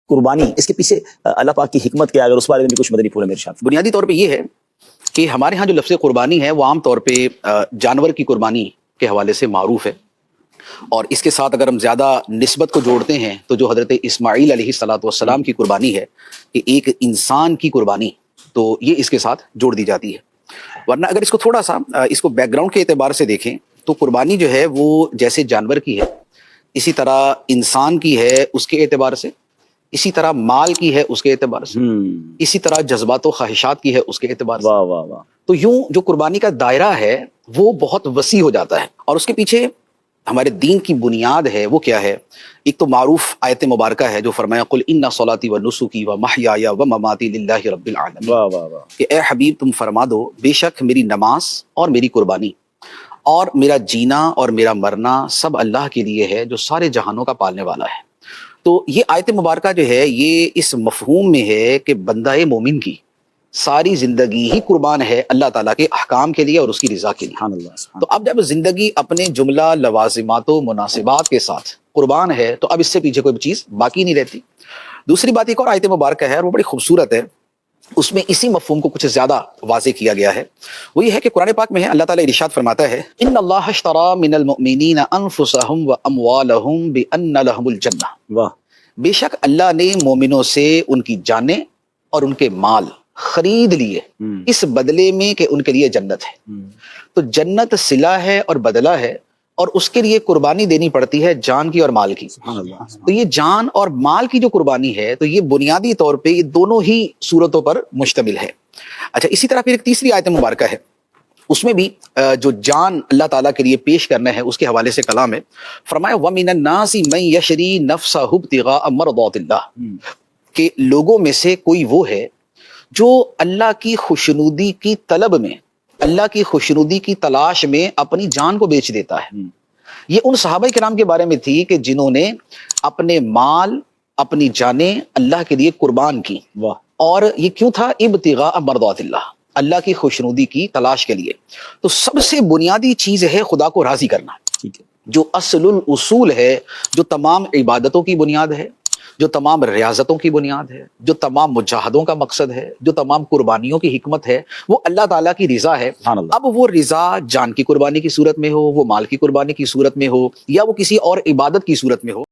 قربانی، اس کے پیچھے اللہ پاک کی حکمت کیا ہے؟ اگر اس بارے میں بھی کچھ مدنی پھول ہے میرے ساتھ۔ بنیادی طور پہ یہ ہے کہ ہمارے ہاں جو لفظ قربانی ہے وہ عام طور پہ جانور کی قربانی کے حوالے سے معروف ہے، اور اس کے ساتھ اگر ہم زیادہ نسبت کو جوڑتے ہیں تو جو حضرت اسماعیل علیہ الصلوۃ والسلام کی قربانی ہے کہ ایک انسان کی قربانی، تو یہ اس کے ساتھ جوڑ دی جاتی ہے۔ ورنہ اگر اس کو تھوڑا سا اس کو بیک گراؤنڈ کے اعتبار سے دیکھیں تو قربانی جو ہے وہ جیسے جانور کی ہے، اسی طرح انسان کی ہے اس کے اعتبار سے، اسی طرح مال کی ہے اس کے اعتبار سے، اسی طرح جذبات و خواہشات کی ہے اس کے اعتبار سے۔ واہ واہ واہ۔ تو یوں جو قربانی کا دائرہ ہے وہ بہت وسیع ہو جاتا ہے، اور اس کے پیچھے ہمارے دین کی بنیاد ہے وہ کیا ہے؟ ایک تو معروف آیت مبارکہ ہے جو فرمایا قل ان صلاتی و نسکی و محیای و مماتی للہ رب العالمین، واہ واہ واہ۔ کہ اے حبیب تم فرما دو بے شک میری نماز اور میری قربانی اور میرا جینا اور میرا مرنا سب اللہ کے لیے ہے جو سارے جہانوں کا پالنے والا ہے۔ تو یہ آیت مبارکہ جو ہے یہ اس مفہوم میں ہے کہ بندہ مومن کی ساری زندگی ہی قربان ہے اللہ تعالیٰ کے احکام کے لیے اور اس کی رضا کے لیے۔ سبحان اللہ سبحان تو اب جب زندگی اپنے جملہ لوازمات و مناسبات کے ساتھ قربان ہے تو اب اس سے پیچھے کوئی چیز باقی نہیں رہتی۔ دوسری بات ایک اور آیت مبارکہ ہے اور وہ بڑی خوبصورت ہے، اس میں اسی مفہوم کو کچھ زیادہ واضح کیا گیا ہے، وہ یہ ہے کہ قرآن پاک میں ہے اللہ تعالیٰ ارشاد فرماتا ہے ان اللہ اشتری من المؤمنین انفسهم واموالهم بان لهم الجنہ، واہ۔ بے شک اللہ نے مومنوں سے ان کی جانیں اور ان کے مال خرید لیے اس بدلے میں کہ ان کے لیے جنت ہے۔ تو جنت صلہ ہے اور بدلہ ہے، اور اس کے لیے قربانی دینی پڑتی ہے جان کی اور مال کی۔ سبحان اللہ۔ تو یہ جان اور مال کی جو قربانی ہے تو یہ بنیادی طور پہ یہ دونوں ہی صورتوں پر مشتمل ہے۔ اچھا، اسی طرح پھر ایک تیسری آیت مبارکہ ہے، اس میں بھی جو جان اللہ تعالیٰ کے لیے پیش کرنا ہے اس کے حوالے سے کلام ہے، فرمایا وَمِنَ النَّاسِ مَن يَشْرِي نَفْسَهُ ابْتِغَاءَ مَرْضَاتِ اللَّهِ، کہ لوگوں میں سے کوئی وہ ہے جو اللہ کی خوشنودی کی طلب میں، اللہ کی خوشنودی کی تلاش میں اپنی جان کو بیچ دیتا ہے۔ یہ ان صحابہ کرام کے بارے میں تھی کہ جنہوں نے اپنے مال اپنی جانیں اللہ کے لیے قربان کی، اور یہ کیوں تھا؟ ابتغاء مرضات اللہ، اللہ کی خوشنودی کی تلاش کے لیے۔ تو سب سے بنیادی چیز ہے خدا کو راضی کرنا، ٹھیک ہے، جو اصل الاصول ہے، جو تمام عبادتوں کی بنیاد ہے، جو تمام ریاضتوں کی بنیاد ہے، جو تمام مجاہدوں کا مقصد ہے، جو تمام قربانیوں کی حکمت ہے، وہ اللہ تعالیٰ کی رضا ہے۔ سبحان اللہ۔ اب وہ رضا جان کی قربانی کی صورت میں ہو، وہ مال کی قربانی کی صورت میں ہو، یا وہ کسی اور عبادت کی صورت میں ہو،